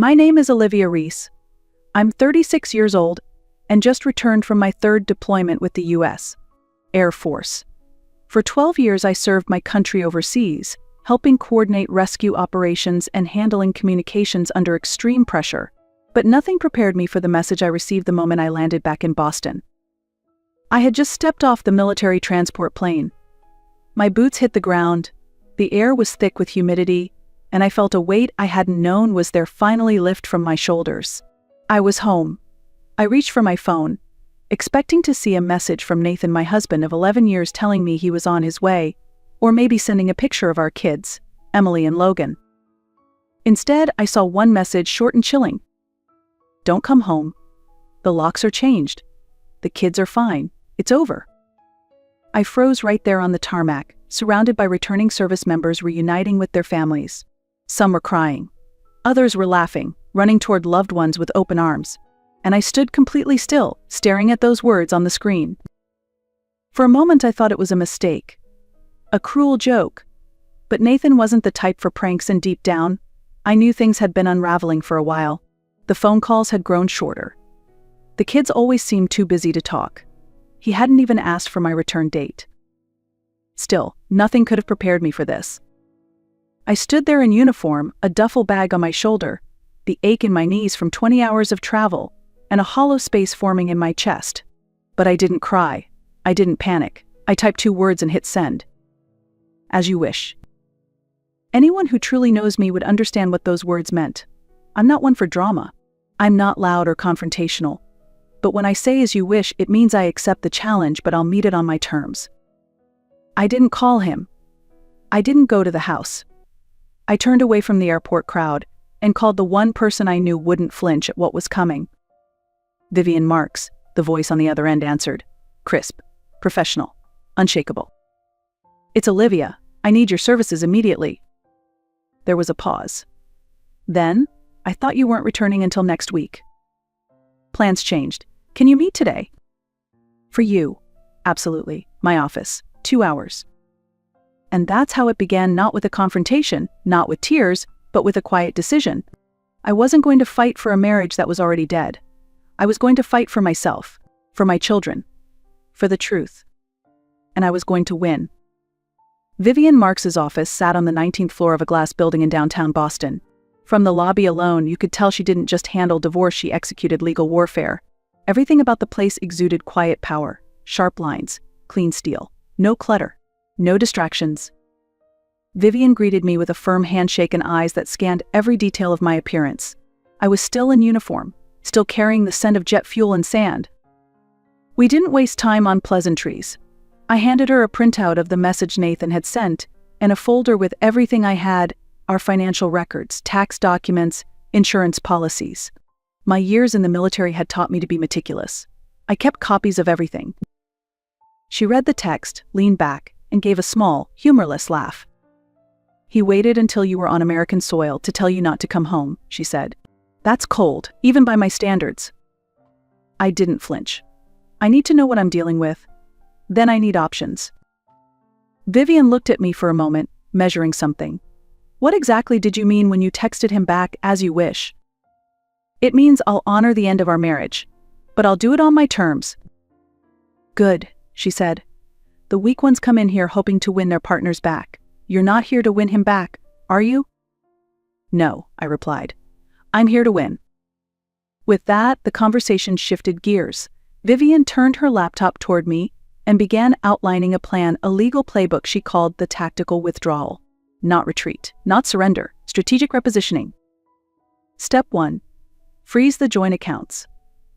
My name is Olivia Reese. I'm 36 years old and just returned from my third deployment with the U.S. Air Force. For 12 years I served my country overseas, helping coordinate rescue operations and handling communications under extreme pressure. But nothing prepared me for the message I received the moment I landed back in Boston. I had just stepped off the military transport plane. My boots hit the ground, the air was thick with humidity, and I felt a weight I hadn't known was there finally lift from my shoulders. I was home. I reached for my phone, expecting to see a message from Nathan, my husband of 11 years, telling me he was on his way, or maybe sending a picture of our kids, Emily and Logan. Instead, I saw one message, short and chilling. Don't come home. The locks are changed. The kids are fine. It's over. I froze right there on the tarmac, surrounded by returning service members reuniting with their families. Some were crying. Others were laughing, running toward loved ones with open arms. And I stood completely still, staring at those words on the screen. For a moment I thought it was a mistake. A cruel joke. But Nathan wasn't the type for pranks, and deep down, I knew things had been unraveling for a while. The phone calls had grown shorter. The kids always seemed too busy to talk. He hadn't even asked for my return date. Still, nothing could have prepared me for this. I stood there in uniform, a duffel bag on my shoulder, the ache in my knees from 20 hours of travel, and a hollow space forming in my chest. But I didn't cry. I didn't panic. I typed 2 words and hit send. As you wish. Anyone who truly knows me would understand what those words meant. I'm not one for drama. I'm not loud or confrontational. But when I say as you wish, it means I accept the challenge, but I'll meet it on my terms. I didn't call him. I didn't go to the house. I turned away from the airport crowd and called the one person I knew wouldn't flinch at what was coming. Vivian Marks, the voice on the other end, answered. Crisp, professional, unshakable. It's Olivia. I need your services immediately. There was a pause. Then, I thought you weren't returning until next week. Plans changed. Can you meet today? For you. Absolutely. My office. 2 hours. And that's how it began, not with a confrontation, not with tears, but with a quiet decision. I wasn't going to fight for a marriage that was already dead. I was going to fight for myself, for my children, for the truth. And I was going to win. Vivian Marks's office sat on the 19th floor of a glass building in downtown Boston. From the lobby alone, you could tell she didn't just handle divorce, she executed legal warfare. Everything about the place exuded quiet power, sharp lines, clean steel, no clutter, no distractions. Vivian greeted me with a firm handshake and eyes that scanned every detail of my appearance. I was still in uniform, still carrying the scent of jet fuel and sand. We didn't waste time on pleasantries. I handed her a printout of the message Nathan had sent and a folder with everything I had, our financial records, tax documents, insurance policies. My years in the military had taught me to be meticulous. I kept copies of everything. She read the text, leaned back, and gave a small, humorless laugh. He waited until you were on American soil to tell you not to come home, she said. That's cold, even by my standards. I didn't flinch. I need to know what I'm dealing with. Then I need options. Vivian looked at me for a moment, measuring something. What exactly did you mean when you texted him back, as you wish? It means I'll honor the end of our marriage, but I'll do it on my terms. Good, she said. The weak ones come in here hoping to win their partners back. You're not here to win him back, are you? No, I replied. I'm here to win. With that, the conversation shifted gears. Vivian turned her laptop toward me and began outlining a plan, a legal playbook she called the tactical withdrawal. Not retreat, not surrender, strategic repositioning. Step 1. Freeze the joint accounts.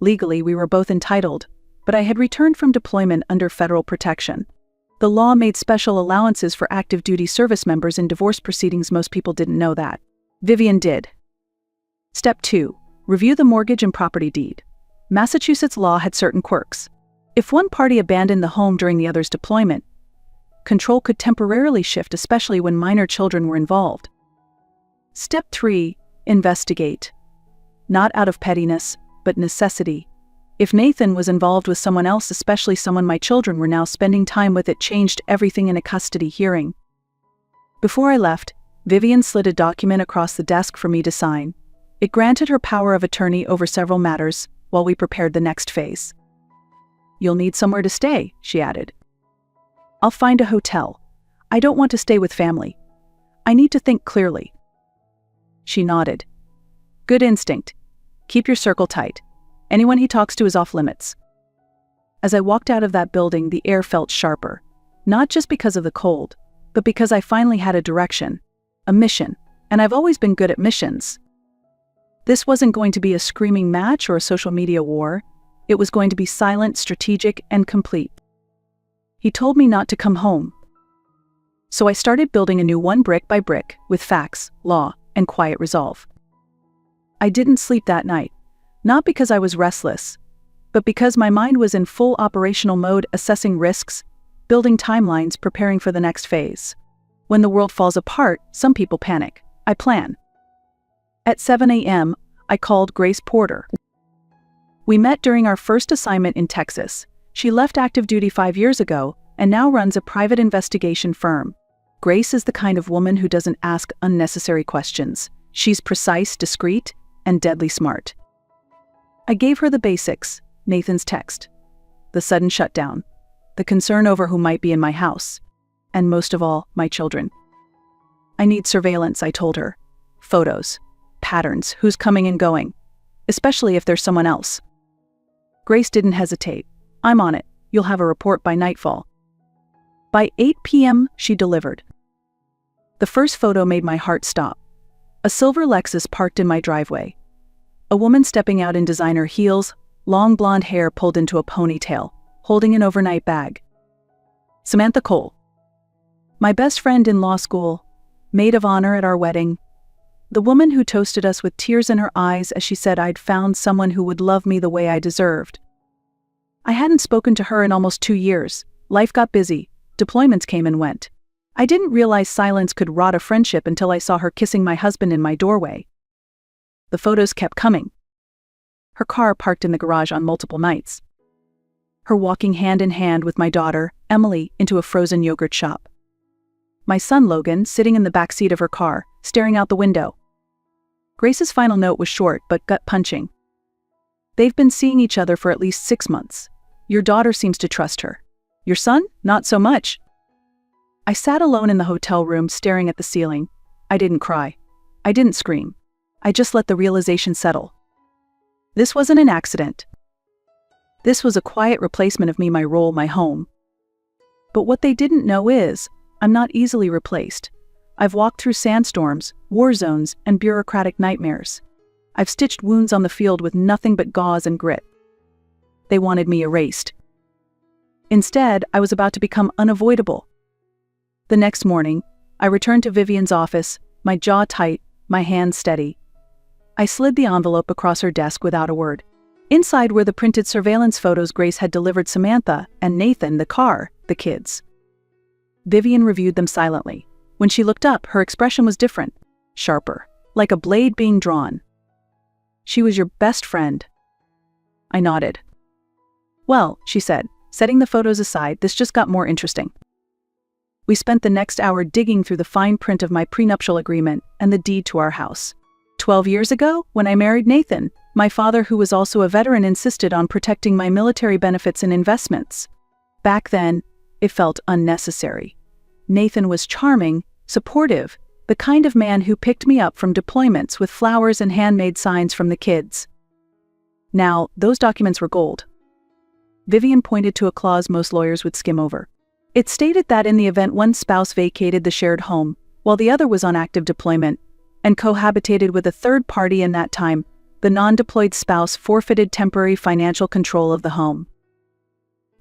Legally, we were both entitled, but I had returned from deployment under federal protection. The law made special allowances for active duty service members in divorce proceedings. Most people didn't know that. Vivian did. Step 2. Review the mortgage and property deed. Massachusetts law had certain quirks. If one party abandoned the home during the other's deployment, control could temporarily shift, especially when minor children were involved. Step 3. Investigate. Not out of pettiness, but necessity. If Nathan was involved with someone else, especially someone my children were now spending time with, it changed everything in a custody hearing. Before I left, Vivian slid a document across the desk for me to sign. It granted her power of attorney over several matters while we prepared the next phase. "You'll need somewhere to stay," she added. "I'll find a hotel. I don't want to stay with family. I need to think clearly." She nodded. "Good instinct. Keep your circle tight. Anyone he talks to is off limits." As I walked out of that building, the air felt sharper, not just because of the cold, but because I finally had a direction, a mission, and I've always been good at missions. This wasn't going to be a screaming match or a social media war. It was going to be silent, strategic, and complete. He told me not to come home. So I started building a new one brick by brick, with facts, law, and quiet resolve. I didn't sleep that night, not because I was restless, but because my mind was in full operational mode, assessing risks, building timelines, preparing for the next phase. When the world falls apart, some people panic. I plan. At 7 a.m., I called Grace Porter. We met during our first assignment in Texas. She left active duty 5 years ago and now runs a private investigation firm. Grace is the kind of woman who doesn't ask unnecessary questions. She's precise, discreet, and deadly smart. I gave her the basics: Nathan's text, the sudden shutdown, the concern over who might be in my house, and most of all, my children. "I need surveillance," I told her. "Photos, patterns, who's coming and going, especially if there's someone else." Grace didn't hesitate. "I'm on it. You'll have a report by nightfall." By 8 p.m., she delivered. The first photo made my heart stop. A silver Lexus parked in my driveway. A woman stepping out in designer heels, long blonde hair pulled into a ponytail, holding an overnight bag. Samantha Cole. My best friend in law school, maid of honor at our wedding. The woman who toasted us with tears in her eyes as she said I'd found someone who would love me the way I deserved. I hadn't spoken to her in almost 2 years. Life got busy. Deployments came and went. I didn't realize silence could rot a friendship until I saw her kissing my husband in my doorway. The photos kept coming. Her car parked in the garage on multiple nights. Her walking hand in hand with my daughter, Emily, into a frozen yogurt shop. My son Logan sitting in the back seat of her car, staring out the window. Grace's final note was short but gut-punching. "They've been seeing each other for at least 6 months. Your daughter seems to trust her. Your son? Not so much." I sat alone in the hotel room staring at the ceiling. I didn't cry. I didn't scream. I just let the realization settle. This wasn't an accident. This was a quiet replacement of me, my role, my home. But what they didn't know is, I'm not easily replaced. I've walked through sandstorms, war zones, and bureaucratic nightmares. I've stitched wounds on the field with nothing but gauze and grit. They wanted me erased. Instead, I was about to become unavoidable. The next morning, I returned to Vivian's office, my jaw tight, my hands steady. I slid the envelope across her desk without a word. Inside were the printed surveillance photos Grace had delivered Samantha and Nathan, the car, the kids. Vivian reviewed them silently. When she looked up, her expression was different, sharper, like a blade being drawn. "She was your best friend." I nodded. "Well," she said, setting the photos aside, "this just got more interesting." We spent the next hour digging through the fine print of my prenuptial agreement and the deed to our house. 12 years ago, when I married Nathan, my father, who was also a veteran, insisted on protecting my military benefits and investments. Back then, it felt unnecessary. Nathan was charming, supportive, the kind of man who picked me up from deployments with flowers and handmade signs from the kids. Now, those documents were gold. Vivian pointed to a clause most lawyers would skim over. It stated that in the event one spouse vacated the shared home, while the other was on active deployment, and cohabitated with a third party in that time, the non-deployed spouse forfeited temporary financial control of the home.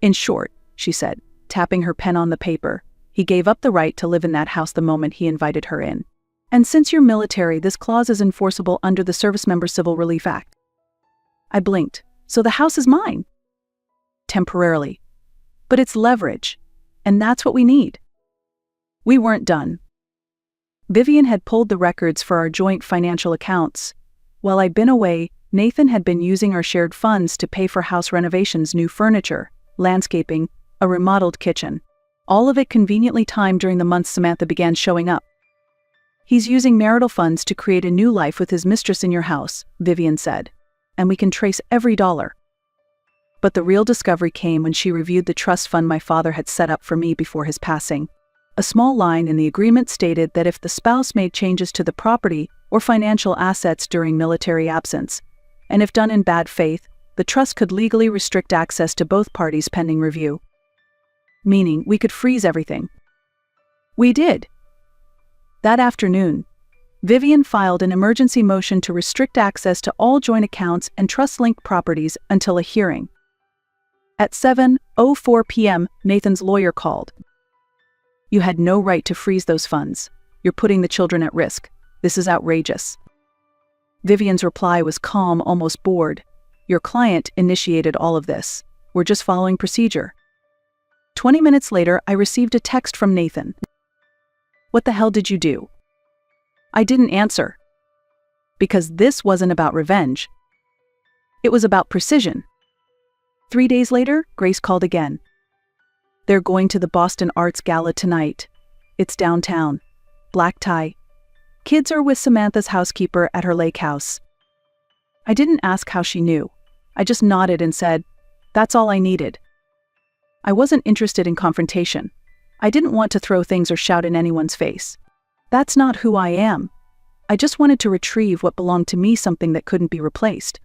"In short," she said, tapping her pen on the paper, "he gave up the right to live in that house the moment he invited her in. And since you're military, this clause is enforceable under the Servicemember Civil Relief Act." I blinked. "So the house is mine?" "Temporarily. But it's leverage. And that's what we need." We weren't done. Vivian had pulled the records for our joint financial accounts. While I'd been away, Nathan had been using our shared funds to pay for house renovations, new furniture, landscaping, a remodeled kitchen. All of it conveniently timed during the months Samantha began showing up. He's using marital funds to create a new life with his mistress in your house, Vivian said. And we can trace every dollar. But the real discovery came when she reviewed the trust fund my father had set up for me before his passing. A small line in the agreement stated that if the spouse made changes to the property or financial assets during military absence, and if done in bad faith, the trust could legally restrict access to both parties pending review. Meaning, we could freeze everything. We did. That afternoon, Vivian filed an emergency motion to restrict access to all joint accounts and trust-linked properties until a hearing. At 7:04 p.m., Nathan's lawyer called. You had no right to freeze those funds. You're putting the children at risk. This is outrageous. Vivian's reply was calm, almost bored. Your client initiated all of this. We're just following procedure. 20 minutes later, I received a text from Nathan. What the hell did you do? I didn't answer. Because this wasn't about revenge. It was about precision. 3 days later, Grace called again. They're going to the Boston Arts Gala tonight. It's downtown. Black tie. Kids are with Samantha's housekeeper at her lake house. I didn't ask how she knew. I just nodded and said, that's all I needed. I wasn't interested in confrontation. I didn't want to throw things or shout in anyone's face. That's not who I am. I just wanted to retrieve what belonged to me, something that couldn't be replaced.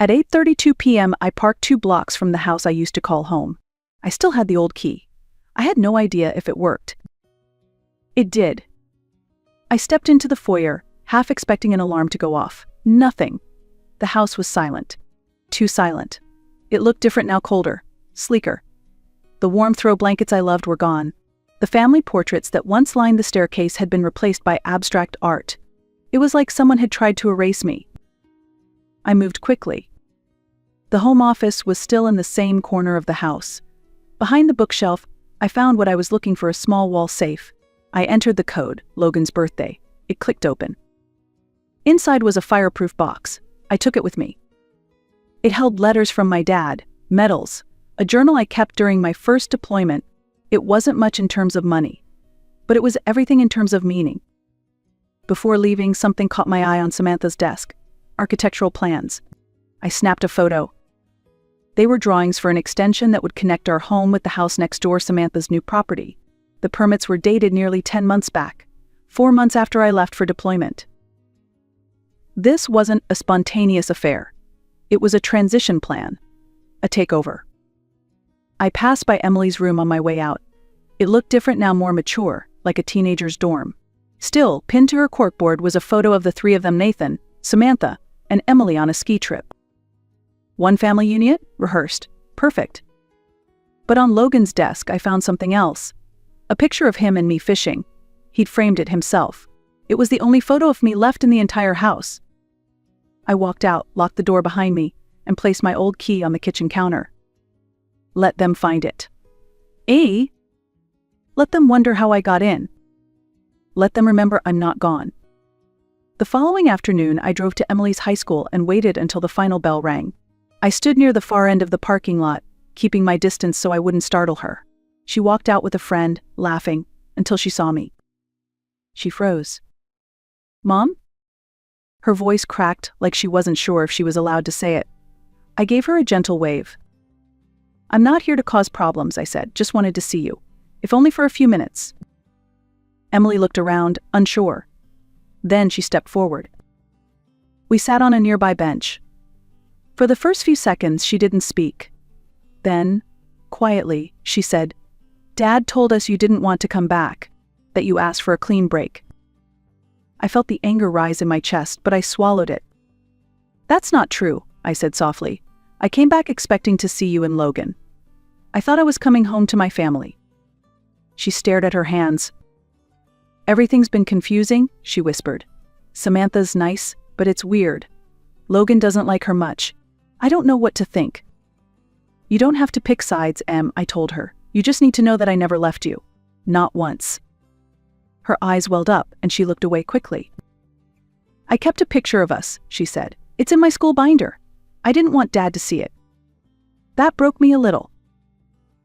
At 8:32 p.m., I parked 2 blocks from the house I used to call home. I still had the old key. I had no idea if it worked. It did. I stepped into the foyer, half expecting an alarm to go off. Nothing. The house was silent. Too silent. It looked different now, colder, sleeker. The warm throw blankets I loved were gone. The family portraits that once lined the staircase had been replaced by abstract art. It was like someone had tried to erase me. I moved quickly. The home office was still in the same corner of the house. Behind the bookshelf, I found what I was looking for, a small wall safe. I entered the code, Logan's birthday. It clicked open. Inside was a fireproof box. I took it with me. It held letters from my dad, medals, a journal I kept during my first deployment. It wasn't much in terms of money, but it was everything in terms of meaning. Before leaving, something caught my eye on Samantha's desk. Architectural plans. I snapped a photo. They were drawings for an extension that would connect our home with the house next door, Samantha's new property. The permits were dated nearly 10 months back, 4 months after I left for deployment. This wasn't a spontaneous affair. It was a transition plan, a takeover. I passed by Emily's room on my way out. It looked different now, more mature, like a teenager's dorm. Still, pinned to her corkboard was a photo of the 3 of them, Nathan, Samantha, and Emily on a ski trip. One family unit, rehearsed, perfect. But on Logan's desk I found something else. A picture of him and me fishing. He'd framed it himself. It was the only photo of me left in the entire house. I walked out, locked the door behind me, and placed my old key on the kitchen counter. Let them find it. Let them wonder how I got in. Let them remember I'm not gone. The following afternoon, I drove to Emily's high school and waited until the final bell rang. I stood near the far end of the parking lot, keeping my distance so I wouldn't startle her. She walked out with a friend, laughing, until she saw me. She froze. Mom? Her voice cracked like she wasn't sure if she was allowed to say it. I gave her a gentle wave. I'm not here to cause problems, I said, just wanted to see you, if only for a few minutes. Emily looked around, unsure. Then she stepped forward. We sat on a nearby bench. For the first few seconds, she didn't speak. Then, quietly, she said, Dad told us you didn't want to come back, that you asked for a clean break. I felt the anger rise in my chest, but I swallowed it. That's not true, I said softly. I came back expecting to see you and Logan. I thought I was coming home to my family. She stared at her hands. Everything's been confusing, she whispered. Samantha's nice, but it's weird. Logan doesn't like her much. I don't know what to think. You don't have to pick sides, Em, I told her. You just need to know that I never left you. Not once. Her eyes welled up, and she looked away quickly. I kept a picture of us, she said. It's in my school binder. I didn't want Dad to see it. That broke me a little.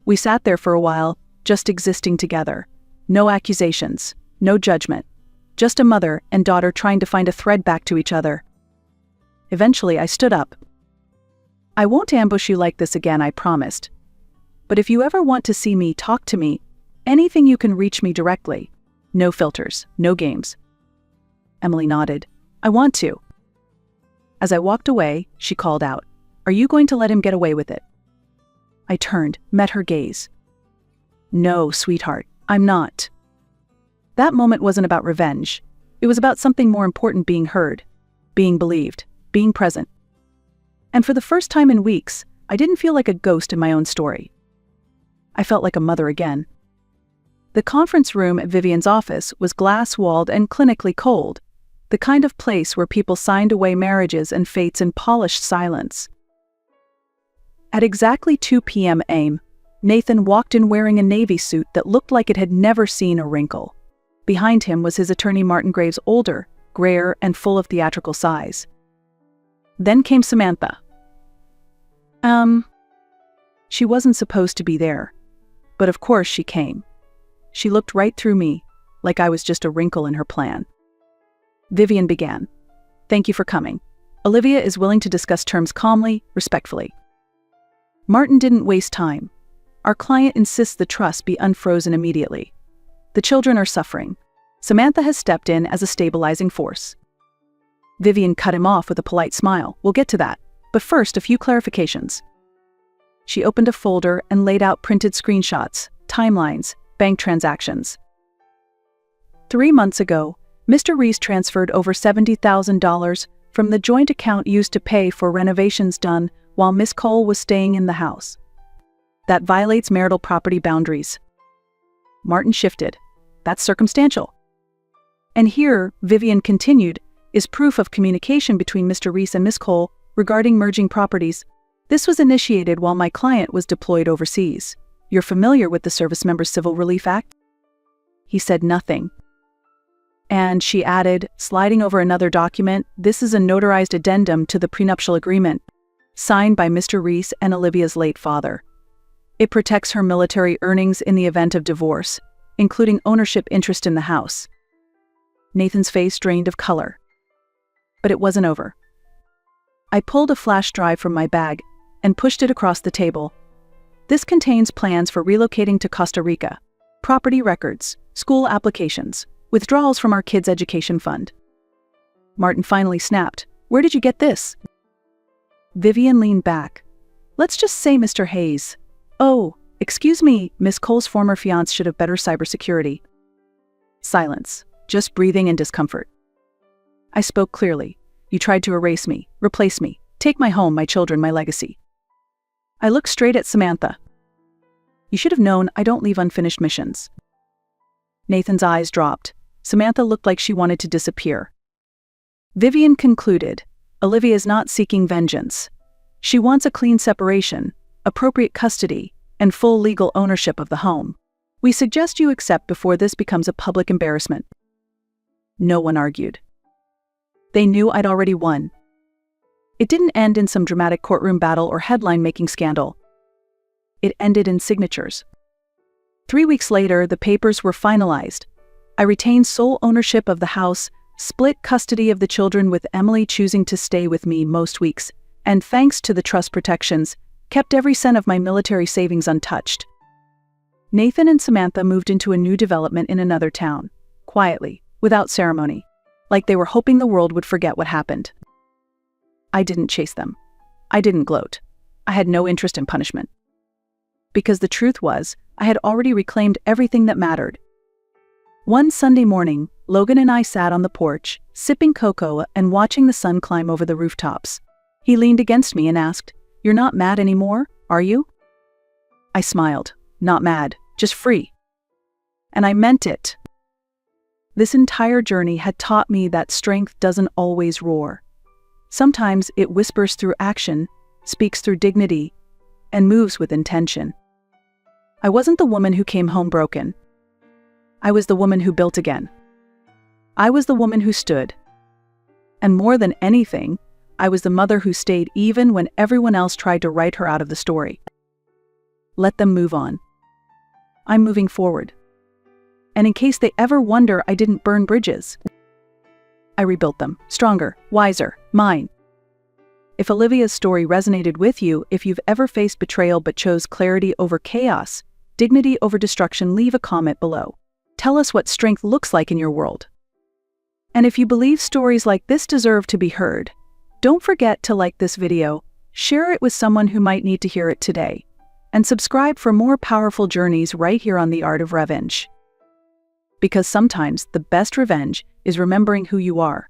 We sat there for a while, just existing together. No accusations, no judgment. just a mother and daughter trying to find a thread back to each other. Eventually, I stood up. "I won't ambush you like this again," I promised. "But if you ever want to see me, talk to me. Anything, you can reach me directly. No filters, no games." Emily nodded. "I want to." As I walked away, she called out, "Are you going to let him get away with it?" I turned, met her gaze. "No, sweetheart, I'm not." That moment wasn't about revenge. It was about something more important: being heard, being believed, being present. And for the first time in weeks, I didn't feel like a ghost in my own story. I felt like a mother again. The conference room at Vivian's office was glass-walled and clinically cold, the kind of place where people signed away marriages and fates in polished silence. At exactly 2 p.m. AM, Nathan walked in wearing a navy suit that looked like it had never seen a wrinkle. Behind him was his attorney Martin Graves, older, grayer, and full of theatrical size. Then came Samantha. She wasn't supposed to be there, but of course she came. She looked right through me, like I was just a wrinkle in her plan. Vivian began. "Thank you for coming. Olivia is willing to discuss terms calmly, respectfully." Martin didn't waste time. "Our client insists the trust be unfrozen immediately. The children are suffering. Samantha has stepped in as a stabilizing force." Vivian cut him off with a polite smile. "We'll get to that, but first, a few clarifications." She opened a folder and laid out printed screenshots, timelines, bank transactions. 3 months ago, Mr. Reese transferred over $70,000 from the joint account used to pay for renovations done while Miss Cole was staying in the house. That violates marital property boundaries. Martin shifted. "That's circumstantial." "And here," Vivian continued, "is proof of communication between Mr. Reese and Miss Cole regarding merging properties. This was initiated while my client was deployed overseas. You're familiar with the Service Members Civil Relief Act?" He said nothing. And she added, sliding over another document, "This is a notarized addendum to the prenuptial agreement, signed by Mr. Reese and Olivia's late father. It protects her military earnings in the event of divorce, including ownership interest in the house." Nathan's face drained of color. But it wasn't over. I pulled a flash drive from my bag and pushed it across the table. "This contains plans for relocating to Costa Rica, property records, school applications, withdrawals from our kids' education fund." Martin finally snapped. "Where did you get this?" Vivian leaned back. "Let's just say Mr. Hayes." "Oh, excuse me, Miss Cole's former fiancé should have better cybersecurity." Silence, just breathing and discomfort. I spoke clearly. "You tried to erase me, replace me, take my home, my children, my legacy." I looked straight at Samantha. "You should have known I don't leave unfinished missions." Nathan's eyes dropped. Samantha looked like she wanted to disappear. Vivian concluded, "Olivia is not seeking vengeance. She wants a clean separation, appropriate custody, and full legal ownership of the home. We suggest you accept before this becomes a public embarrassment." No one argued. They knew I'd already won. It didn't end in some dramatic courtroom battle or headline-making scandal. It ended in signatures. 3 weeks later, the papers were finalized. I retained sole ownership of the house, split custody of the children with Emily choosing to stay with me most weeks, and thanks to the trust protections, kept every cent of my military savings untouched. Nathan and Samantha moved into a new development in another town, quietly, without ceremony, like they were hoping the world would forget what happened. I didn't chase them. I didn't gloat. I had no interest in punishment. Because the truth was, I had already reclaimed everything that mattered. One Sunday morning, Logan and I sat on the porch, sipping cocoa and watching the sun climb over the rooftops. He leaned against me and asked, "You're not mad anymore, are you?" I smiled. "Not mad, just free." And I meant it. This entire journey had taught me that strength doesn't always roar. Sometimes it whispers through action, speaks through dignity, and moves with intention. I wasn't the woman who came home broken. I was the woman who built again. I was the woman who stood. And more than anything, I was the mother who stayed even when everyone else tried to write her out of the story. Let them move on. I'm moving forward. And in case they ever wonder I didn't burn bridges, I rebuilt them, stronger, wiser, mine. If Olivia's story resonated with you, if you've ever faced betrayal but chose clarity over chaos, dignity over destruction, leave a comment below. Tell us what strength looks like in your world. And if you believe stories like this deserve to be heard, don't forget to like this video, share it with someone who might need to hear it today, and subscribe for more powerful journeys right here on The Art of Revenge. Because sometimes the best revenge is remembering who you are.